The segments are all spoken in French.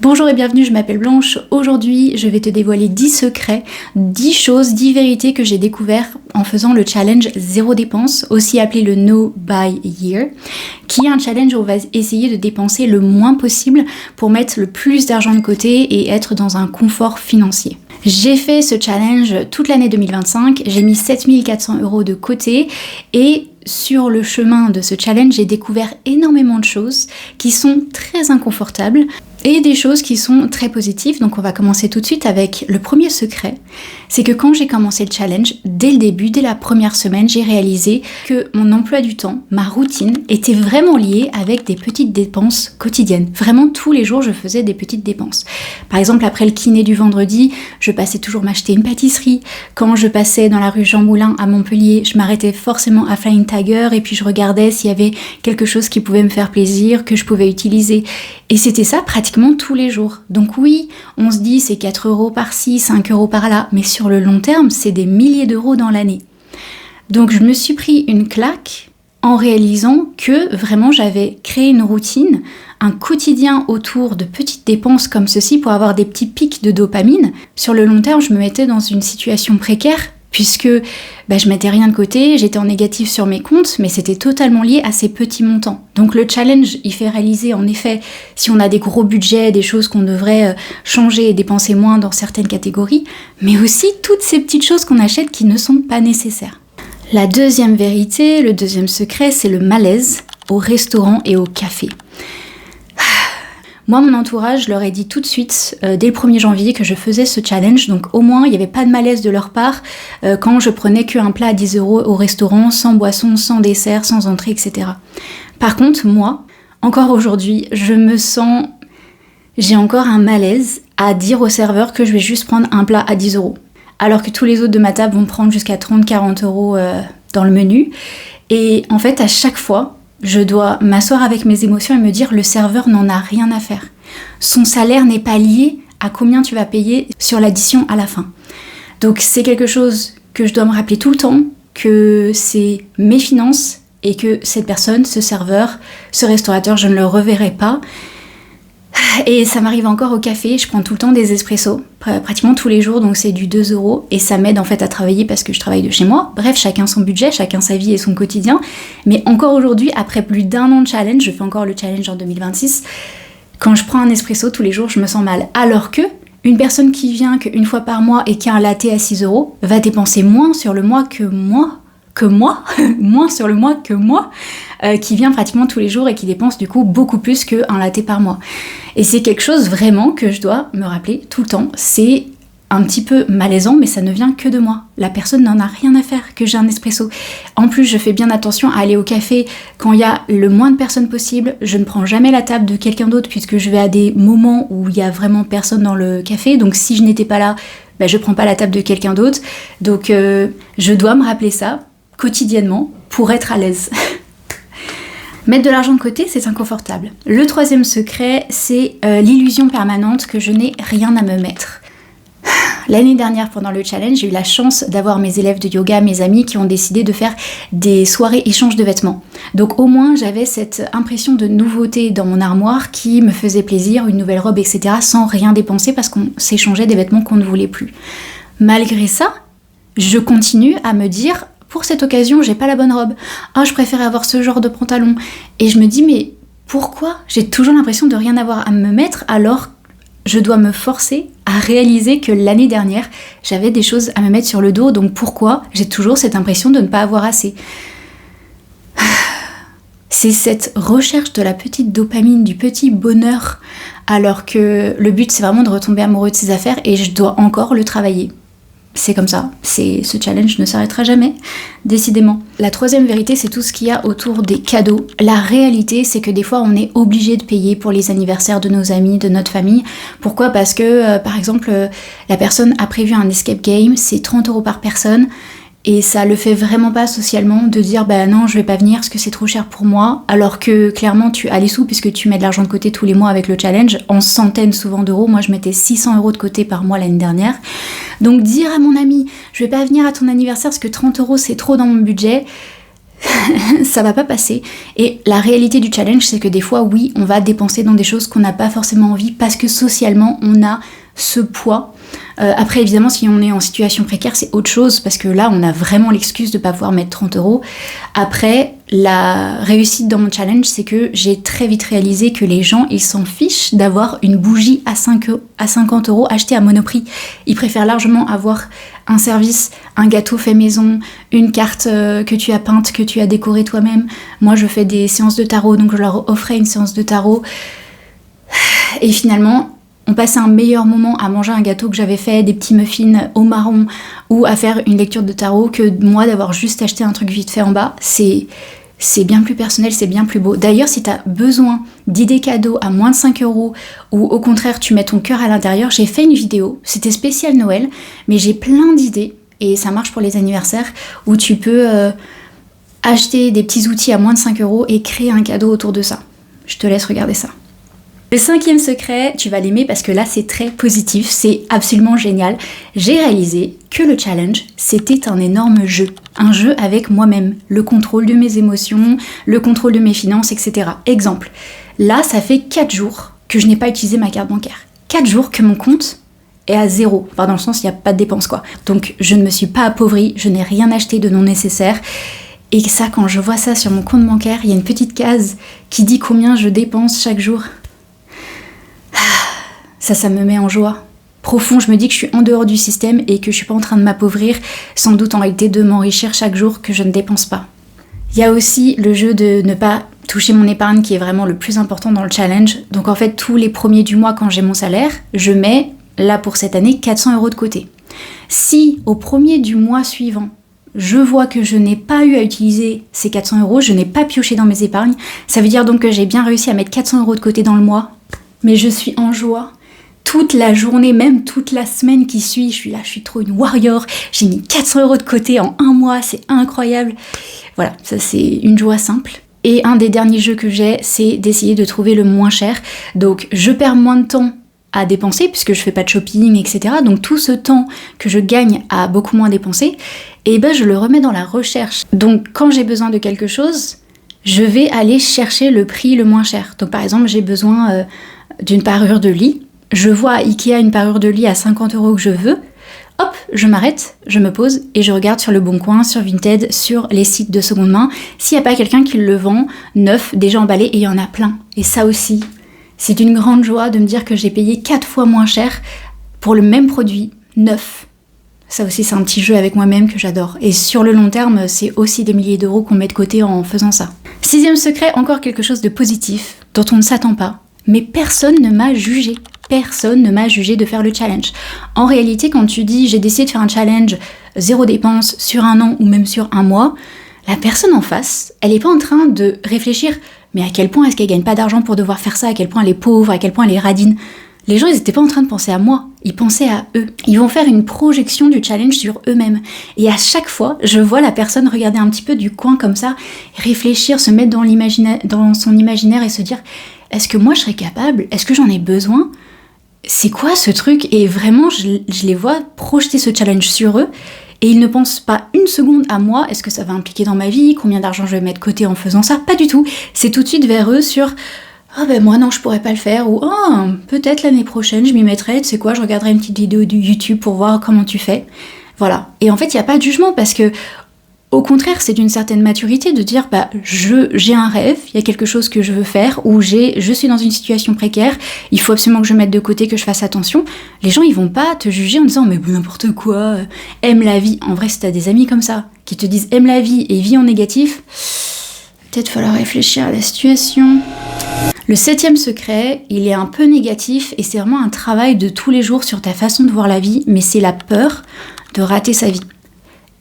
Bonjour et bienvenue, je m'appelle Blanche. Aujourd'hui, je vais te dévoiler 10 secrets, 10 choses, 10 vérités que j'ai découvert en faisant le challenge zéro dépense, aussi appelé le No Buy Year, qui est un challenge où on va essayer de dépenser le moins possible pour mettre le plus d'argent de côté et être dans un confort financier. J'ai fait ce challenge toute l'année 2025, j'ai mis 7400 € de côté et sur le chemin de ce challenge, j'ai découvert énormément de choses qui sont très inconfortables et des choses qui sont très positives. Donc on va commencer tout de suite avec le premier secret. C'est que quand j'ai commencé le challenge, dès le début, dès la première semaine, j'ai réalisé que mon emploi du temps, ma routine, était vraiment liée avec des petites dépenses quotidiennes. Vraiment tous les jours, je faisais des petites dépenses. Par exemple, après le kiné du vendredi, je passais toujours m'acheter une pâtisserie. Quand je passais dans la rue Jean Moulin à Montpellier, je m'arrêtais forcément à Flying Tiger et puis je regardais s'il y avait quelque chose qui pouvait me faire plaisir, que je pouvais utiliser. Et c'était ça pratiquement tous les jours. Donc oui, on se dit c'est 4 € par-ci, 5 € par-là, mais sur le long terme, c'est des milliers d'euros dans l'année. Donc je me suis pris une claque en réalisant que vraiment j'avais créé une routine, un quotidien autour de petites dépenses comme ceci pour avoir des petits pics de dopamine. Sur le long terme, je me mettais dans une situation précaire puisque je mettais rien de côté, j'étais en négatif sur mes comptes, mais c'était totalement lié à ces petits montants. Donc le challenge, il fait réaliser en effet si on a des gros budgets, des choses qu'on devrait changer et dépenser moins dans certaines catégories, mais aussi toutes ces petites choses qu'on achète qui ne sont pas nécessaires. La deuxième vérité, le deuxième secret, c'est le malaise au restaurant et au café. Moi, mon entourage, je leur ai dit tout de suite, dès le 1er janvier, que je faisais ce challenge. Donc au moins, il n'y avait pas de malaise de leur part quand je prenais qu'un plat à 10 € au restaurant, sans boisson, sans dessert, sans entrée, etc. Par contre, moi, encore aujourd'hui, j'ai encore un malaise à dire au serveur que je vais juste prendre un plat à 10 €. Alors que tous les autres de ma table vont prendre jusqu'à 30-40 € dans le menu. Et en fait, à chaque fois, je dois m'asseoir avec mes émotions et me dire le serveur n'en a rien à faire. Son salaire n'est pas lié à combien tu vas payer sur l'addition à la fin. Donc c'est quelque chose que je dois me rappeler tout le temps, que c'est mes finances et que cette personne, ce serveur, ce restaurateur, je ne le reverrai pas. Et ça m'arrive encore au café, je prends tout le temps des espressos, pratiquement tous les jours, donc c'est du 2 € et ça m'aide en fait à travailler parce que je travaille de chez moi. Bref, chacun son budget, chacun sa vie et son quotidien. Mais encore aujourd'hui, après plus d'1 an de challenge, je fais encore le challenge en 2026, quand je prends un espresso tous les jours, je me sens mal. Alors que une personne qui vient qu'une fois par mois et qui a un latte à 6 € va dépenser moins sur le mois que moi, moins sur le mois que moi, qui vient pratiquement tous les jours et qui dépense du coup beaucoup plus qu'un latte par mois. Et c'est quelque chose vraiment que je dois me rappeler tout le temps. C'est un petit peu malaisant, mais ça ne vient que de moi. La personne n'en a rien à faire que j'ai un espresso. En plus, je fais bien attention à aller au café quand il y a le moins de personnes possible. Je ne prends jamais la table de quelqu'un d'autre puisque je vais à des moments où il y a vraiment personne dans le café. Donc si je n'étais pas là, je prends pas la table de quelqu'un d'autre. Donc je dois me rappeler ça quotidiennement pour être à l'aise. Mettre de l'argent de côté, c'est inconfortable. Le troisième secret, c'est l'illusion permanente que je n'ai rien à me mettre. L'année dernière, pendant le challenge, j'ai eu la chance d'avoir mes élèves de yoga, mes amis, qui ont décidé de faire des soirées échange de vêtements. Donc au moins, j'avais cette impression de nouveauté dans mon armoire qui me faisait plaisir, une nouvelle robe, etc., sans rien dépenser parce qu'on s'échangeait des vêtements qu'on ne voulait plus. Malgré ça, je continue à me dire... Pour cette occasion, j'ai pas la bonne robe. Je préférais avoir ce genre de pantalon. Et je me dis, mais pourquoi j'ai toujours l'impression de rien avoir à me mettre alors je dois me forcer à réaliser que l'année dernière, j'avais des choses à me mettre sur le dos. Donc pourquoi j'ai toujours cette impression de ne pas avoir assez ? C'est cette recherche de la petite dopamine, du petit bonheur, alors que le but, c'est vraiment de retomber amoureux de ses affaires et je dois encore le travailler. C'est comme ça, ce challenge ne s'arrêtera jamais, décidément. La troisième vérité, c'est tout ce qu'il y a autour des cadeaux. La réalité, c'est que des fois, on est obligé de payer pour les anniversaires de nos amis, de notre famille. Pourquoi ? Parce que, par exemple, la personne a prévu un escape game, c'est 30 € par personne. Et ça le fait vraiment pas socialement de dire non, je vais pas venir parce que c'est trop cher pour moi, alors que clairement tu as les sous puisque tu mets de l'argent de côté tous les mois avec le challenge, en centaines souvent d'euros. Moi je mettais 600 € de côté par mois l'année dernière. Donc dire à mon ami, je vais pas venir à ton anniversaire parce que 30 € c'est trop dans mon budget, ça va pas passer. Et la réalité du challenge, c'est que des fois, oui, on va dépenser dans des choses qu'on n'a pas forcément envie parce que socialement, on a ce poids. Après, évidemment, si on est en situation précaire, c'est autre chose parce que là, on a vraiment l'excuse de ne pas pouvoir mettre 30 euros. Après, la réussite dans mon challenge, c'est que j'ai très vite réalisé que les gens, ils s'en fichent d'avoir une bougie à 50 euros achetée à Monoprix. Ils préfèrent largement avoir un service, un gâteau fait maison, une carte que tu as peinte, que tu as décorée toi-même. Moi, je fais des séances de tarot, donc je leur offrais une séance de tarot. Et finalement, on passait un meilleur moment à manger un gâteau que j'avais fait, des petits muffins au marron, ou à faire une lecture de tarot que moi d'avoir juste acheté un truc vite fait en bas. C'est bien plus personnel, c'est bien plus beau. D'ailleurs, si tu as besoin d'idées cadeaux à moins de 5 euros, ou au contraire tu mets ton cœur à l'intérieur, j'ai fait une vidéo, c'était spécial Noël, mais j'ai plein d'idées, et ça marche pour les anniversaires, où tu peux acheter des petits outils à moins de 5 euros et créer un cadeau autour de ça. Je te laisse regarder ça. Le 5e secret, tu vas l'aimer parce que là c'est très positif, c'est absolument génial. J'ai réalisé que le challenge, c'était un énorme jeu. Un jeu avec moi-même, le contrôle de mes émotions, le contrôle de mes finances, etc. Exemple, là ça fait 4 jours que je n'ai pas utilisé ma carte bancaire. 4 jours que mon compte est à 0, enfin dans le sens il n'y a pas de dépenses quoi. Donc je ne me suis pas appauvrie, je n'ai rien acheté de non nécessaire. Et ça, quand je vois ça sur mon compte bancaire, il y a une petite case qui dit combien je dépense chaque jour. Ça me met en joie. Profond, je me dis que je suis en dehors du système et que je suis pas en train de m'appauvrir, sans doute en réalité de m'enrichir chaque jour que je ne dépense pas. Il y a aussi le jeu de ne pas toucher mon épargne qui est vraiment le plus important dans le challenge. Donc en fait, tous les premiers du mois quand j'ai mon salaire, je mets, là pour cette année, 400 euros de côté. Si au premier du mois suivant, je vois que je n'ai pas eu à utiliser ces 400 euros, je n'ai pas pioché dans mes épargnes, ça veut dire donc que j'ai bien réussi à mettre 400 euros de côté dans le mois, mais je suis en joie. Toute la journée, même toute la semaine qui suit, je suis trop une warrior, j'ai mis 400 euros de côté en un mois, c'est incroyable. Voilà, ça c'est une joie simple. Et un des derniers jeux que j'ai, c'est d'essayer de trouver le moins cher. Donc je perds moins de temps à dépenser puisque je fais pas de shopping, etc. Donc tout ce temps que je gagne à beaucoup moins dépenser, et ben je le remets dans la recherche. Donc quand j'ai besoin de quelque chose, je vais aller chercher le prix le moins cher. Donc par exemple, j'ai besoin d'une parure de lit. Je vois à Ikea une parure de lit à 50 euros que je veux, hop, je m'arrête, je me pose et je regarde sur Le Bon Coin, sur Vinted, sur les sites de seconde main, s'il n'y a pas quelqu'un qui le vend neuf, déjà emballé, et il y en a plein. Et ça aussi, c'est une grande joie de me dire que j'ai payé 4 fois moins cher pour le même produit, neuf. Ça aussi, c'est un petit jeu avec moi-même que j'adore. Et sur le long terme, c'est aussi des milliers d'euros qu'on met de côté en faisant ça. 6e secret, encore quelque chose de positif, dont on ne s'attend pas, mais personne ne m'a jugé. Personne ne m'a jugé de faire le challenge. En réalité, quand tu dis j'ai décidé de faire un challenge 0 dépenses sur un an ou même sur un mois, la personne en face, elle n'est pas en train de réfléchir mais à quel point est-ce qu'elle gagne pas d'argent pour devoir faire ça, à quel point elle est pauvre, à quel point elle est radine. Les gens, ils n'étaient pas en train de penser à moi, ils pensaient à eux. Ils vont faire une projection du challenge sur eux-mêmes. Et à chaque fois, je vois la personne regarder un petit peu du coin comme ça, réfléchir, se mettre dans son imaginaire et se dire est-ce que moi je serais capable ? Est-ce que j'en ai besoin ? C'est quoi ce truc ? Et vraiment, je les vois projeter ce challenge sur eux et ils ne pensent pas une seconde à moi. Est-ce que ça va impliquer dans ma vie ? Combien d'argent je vais mettre de côté en faisant ça ? Pas du tout. C'est tout de suite vers eux sur « Ah ben moi non, je pourrais pas le faire » ou « Ah, peut-être l'année prochaine, je m'y mettrai, tu sais quoi, je regarderai une petite vidéo de YouTube pour voir comment tu fais. » Voilà. Et en fait, il n'y a pas de jugement parce que au contraire, c'est d'une certaine maturité de dire bah j'ai un rêve, il y a quelque chose que je veux faire, ou je suis dans une situation précaire, il faut absolument que je mette de côté, que je fasse attention. Les gens, ils vont pas te juger en disant mais n'importe quoi, aime la vie. En vrai, si t'as des amis comme ça, qui te disent aime la vie et vis en négatif, peut-être falloir réfléchir à la situation. Le 7e secret, il est un peu négatif et c'est vraiment un travail de tous les jours sur ta façon de voir la vie, mais c'est la peur de rater sa vie.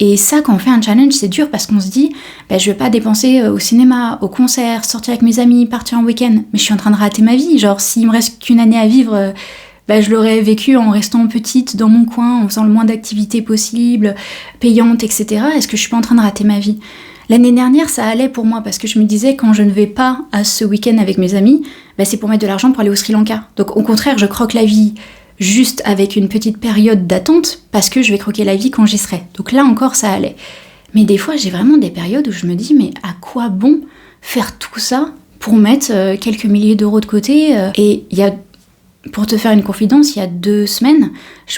Et ça, quand on fait un challenge, c'est dur parce qu'on se dit je vais pas dépenser au cinéma, au concert, sortir avec mes amis, partir en week-end, mais je suis en train de rater ma vie. Genre, s'il me reste qu'une année à vivre, je l'aurais vécu en restant petite dans mon coin, en faisant le moins d'activités possibles, payantes, etc. Est-ce que je suis pas en train de rater ma vie ? L'année dernière, ça allait pour moi parce que je me disais quand je ne vais pas à ce week-end avec mes amis, c'est pour mettre de l'argent pour aller au Sri Lanka. Donc au contraire, je croque la vie juste avec une petite période d'attente parce que je vais croquer la vie quand j'y serai. Donc là encore, ça allait. Mais des fois, j'ai vraiment des périodes où je me dis, mais à quoi bon faire tout ça pour mettre quelques milliers d'euros de côté Et il y a, pour te faire une confidence, il y a 2 semaines,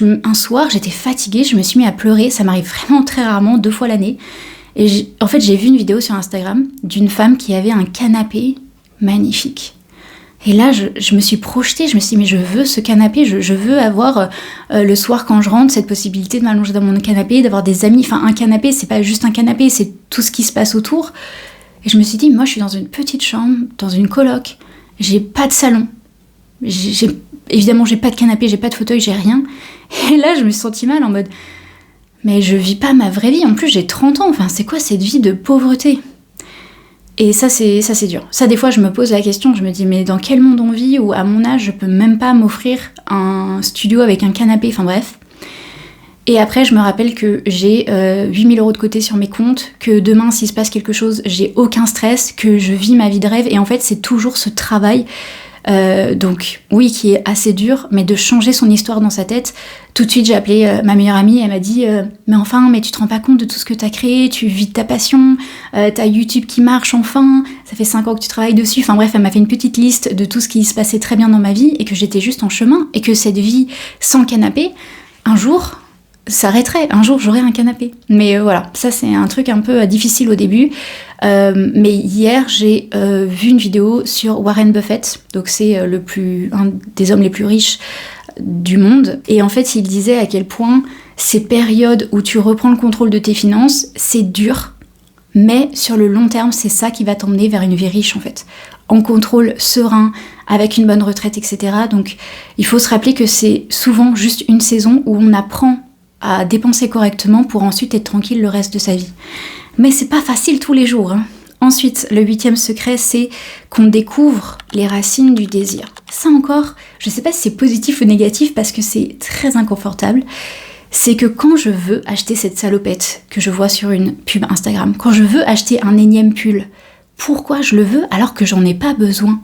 un soir, j'étais fatiguée, je me suis mis à pleurer. Ça m'arrive vraiment très rarement, 2 fois l'année. Et en fait, j'ai vu une vidéo sur Instagram d'une femme qui avait un canapé magnifique. Et là, je me suis projetée, je me suis dit, mais je veux ce canapé, je veux avoir le soir quand je rentre cette possibilité de m'allonger dans mon canapé, d'avoir des amis. Enfin, un canapé, c'est pas juste un canapé, c'est tout ce qui se passe autour. Et je me suis dit, moi, je suis dans une petite chambre, dans une coloc, j'ai pas de salon. Évidemment, j'ai pas de canapé, j'ai pas de fauteuil, j'ai rien. Et là, je me suis sentie mal en mode, mais je vis pas ma vraie vie. En plus, j'ai 30 ans, enfin, c'est quoi cette vie de pauvreté ? Et ça c'est dur. Ça, des fois, je me pose la question, je me dis, mais dans quel monde on vit où, à mon âge, je peux même pas m'offrir un studio avec un canapé, enfin bref. Et après, je me rappelle que j'ai 8 000 euros de côté sur mes comptes, que demain, s'il se passe quelque chose, j'ai aucun stress, que je vis ma vie de rêve. Et en fait, c'est toujours ce travail, donc oui, qui est assez dur, mais de changer son histoire dans sa tête. Tout de suite, j'ai appelé ma meilleure amie, elle m'a dit mais tu te rends pas compte de tout ce que t'as créé, tu vis de ta passion, t'as YouTube qui marche enfin, ça fait 5 ans que tu travailles dessus. Enfin bref, elle m'a fait une petite liste de tout ce qui se passait très bien dans ma vie et que j'étais juste en chemin et que cette vie sans canapé, un jour, s'arrêterait. Un jour, j'aurai un canapé. Mais voilà, ça c'est un truc un peu difficile au début. Mais hier, j'ai vu une vidéo sur Warren Buffett. Donc c'est un des hommes les plus riches du monde. Et en fait, il disait à quel point ces périodes où tu reprends le contrôle de tes finances, c'est dur. Mais sur le long terme, c'est ça qui va t'emmener vers une vie riche en fait. En contrôle serein, avec une bonne retraite, etc. Donc il faut se rappeler que c'est souvent juste une saison où on apprend à dépenser correctement pour ensuite être tranquille le reste de sa vie. Mais c'est pas facile tous les jours, hein. Ensuite, le 8e secret, c'est qu'on découvre les racines du désir. Ça encore, je sais pas si c'est positif ou négatif parce que c'est très inconfortable. C'est que quand je veux acheter cette salopette que je vois sur une pub Instagram, quand je veux acheter un énième pull, pourquoi je le veux alors que j'en ai pas besoin ?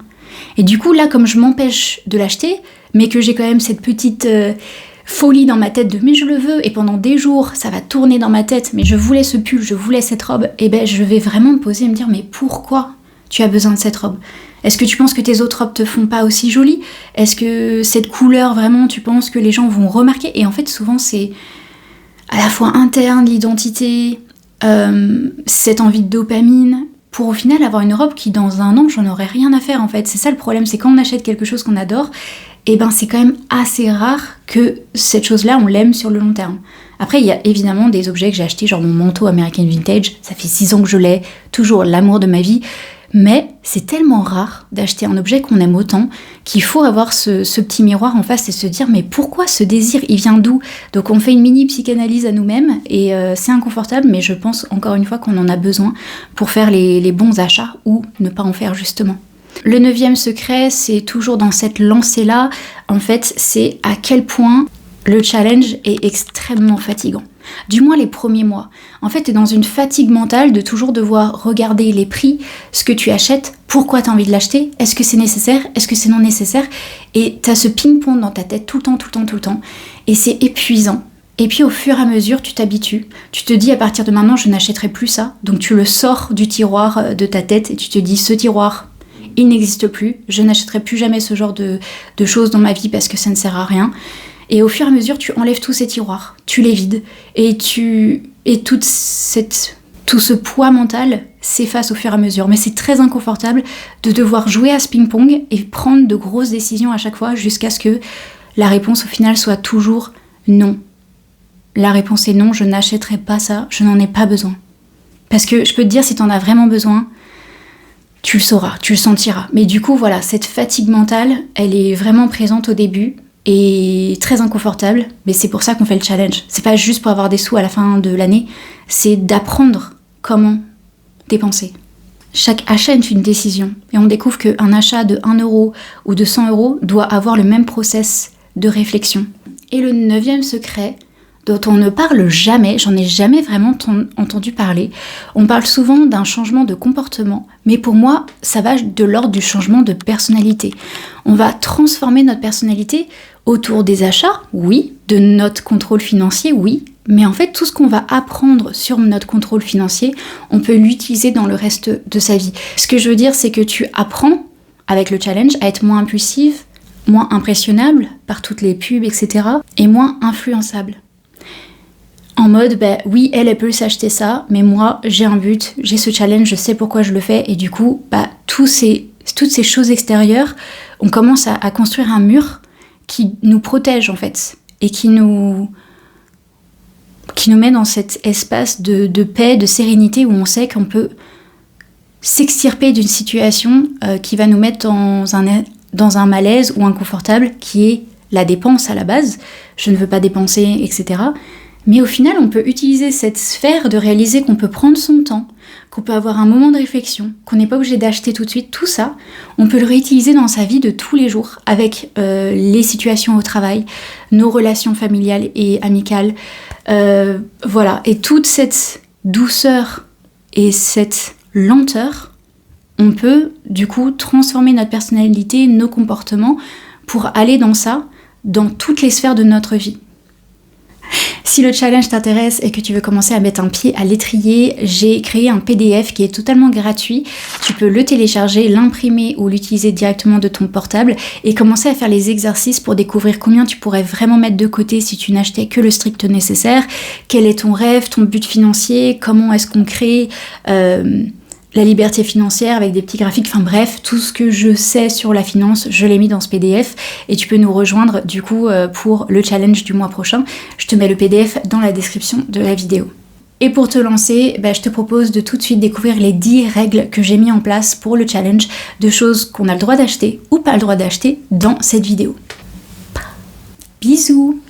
Et du coup, là, comme je m'empêche de l'acheter, mais que j'ai quand même cette petite folie dans ma tête de mais je le veux, et pendant des jours ça va tourner dans ma tête, mais je voulais ce pull, je voulais cette robe, et ben je vais vraiment me poser et me dire mais pourquoi tu as besoin de cette robe ? Est-ce que tu penses que tes autres robes te font pas aussi jolie ? Est-ce que cette couleur vraiment tu penses que les gens vont remarquer ? Et en fait souvent c'est à la fois interne, l'identité, cette envie de dopamine, pour au final avoir une robe qui dans un an j'en aurais rien à faire en fait. C'est ça le problème, c'est quand on achète quelque chose qu'on adore, et ben c'est quand même assez rare que cette chose-là, on l'aime sur le long terme. Après, il y a évidemment des objets que j'ai achetés, genre mon manteau American Vintage, ça fait 6 ans que je l'ai, toujours l'amour de ma vie, mais c'est tellement rare d'acheter un objet qu'on aime autant qu'il faut avoir ce petit miroir en face et se dire mais pourquoi ce désir, il vient d'où ? Donc on fait une mini psychanalyse à nous-mêmes et c'est inconfortable, mais je pense encore une fois qu'on en a besoin pour faire les bons achats ou ne pas en faire justement. Le 9e secret, c'est toujours dans cette lancée-là, en fait, c'est à quel point le challenge est extrêmement fatigant. Du moins les premiers mois. En fait, t'es dans une fatigue mentale de toujours devoir regarder les prix, ce que tu achètes, pourquoi t'as envie de l'acheter, est-ce que c'est nécessaire, est-ce que c'est non nécessaire, et t'as ce ping-pong dans ta tête tout le temps, et c'est épuisant. Et puis au fur et à mesure, tu t'habitues. Tu te dis à partir de maintenant, je n'achèterai plus ça. Donc tu le sors du tiroir de ta tête et tu te dis, ce tiroir, il n'existe plus, je n'achèterai plus jamais ce genre de choses dans ma vie parce que ça ne sert à rien. Et au fur et à mesure, tu enlèves tous ces tiroirs, tu les vides, et tout ce poids mental s'efface au fur et à mesure. Mais c'est très inconfortable de devoir jouer à ce ping-pong et prendre de grosses décisions à chaque fois jusqu'à ce que la réponse au final soit toujours non. La réponse est non, je n'achèterai pas ça, je n'en ai pas besoin. Parce que je peux te dire, si t'en as vraiment besoin, tu le sauras, tu le sentiras. Mais du coup, voilà, cette fatigue mentale, elle est vraiment présente au début et très inconfortable. Mais c'est pour ça qu'on fait le challenge. C'est pas juste pour avoir des sous à la fin de l'année, c'est d'apprendre comment dépenser. Chaque achat est une décision. Et on découvre qu'un achat de 1 euro ou de 100 euros doit avoir le même process de réflexion. Et le 9e secret, dont on ne parle jamais, j'en ai jamais vraiment entendu parler. On parle souvent d'un changement de comportement, mais pour moi, ça va de l'ordre du changement de personnalité. On va transformer notre personnalité autour des achats, oui, de notre contrôle financier, oui, Mais en fait, tout ce qu'on va apprendre sur notre contrôle financier, on peut l'utiliser dans le reste de sa vie. Ce que je veux dire, c'est que tu apprends, avec le challenge, à être moins impulsive, moins impressionnable par toutes les pubs, etc. et moins influençable. En mode, oui, elle peut s'acheter ça, mais moi, j'ai un but, j'ai ce challenge, je sais pourquoi je le fais, et du coup, toutes ces choses extérieures, on commence à construire un mur qui nous protège, en fait, et qui nous met dans cet espace de paix, de sérénité, où on sait qu'on peut s'extirper d'une situation qui va nous mettre dans un malaise ou inconfortable, qui est la dépense à la base. Je ne veux pas dépenser, etc. Mais au final, on peut utiliser cette sphère de réaliser qu'on peut prendre son temps, qu'on peut avoir un moment de réflexion, qu'on n'est pas obligé d'acheter tout de suite. Tout ça, on peut le réutiliser dans sa vie de tous les jours, avec les situations au travail, nos relations familiales et amicales. Voilà. Et toute cette douceur et cette lenteur, on peut du coup transformer notre personnalité, nos comportements, pour aller dans ça, dans toutes les sphères de notre vie. Si le challenge t'intéresse et que tu veux commencer à mettre un pied à l'étrier, j'ai créé un PDF qui est totalement gratuit. Tu peux le télécharger, l'imprimer ou l'utiliser directement de ton portable et commencer à faire les exercices pour découvrir combien tu pourrais vraiment mettre de côté si tu n'achetais que le strict nécessaire, quel est ton rêve, ton but financier, comment est-ce qu'on crée la liberté financière avec des petits graphiques, enfin bref, tout ce que je sais sur la finance, je l'ai mis dans ce PDF et tu peux nous rejoindre du coup pour le challenge du mois prochain. Je te mets le PDF dans la description de la vidéo. Et pour te lancer, je te propose de tout de suite découvrir les 10 règles que j'ai mis en place pour le challenge, de choses qu'on a le droit d'acheter ou pas le droit d'acheter dans cette vidéo. Bisous!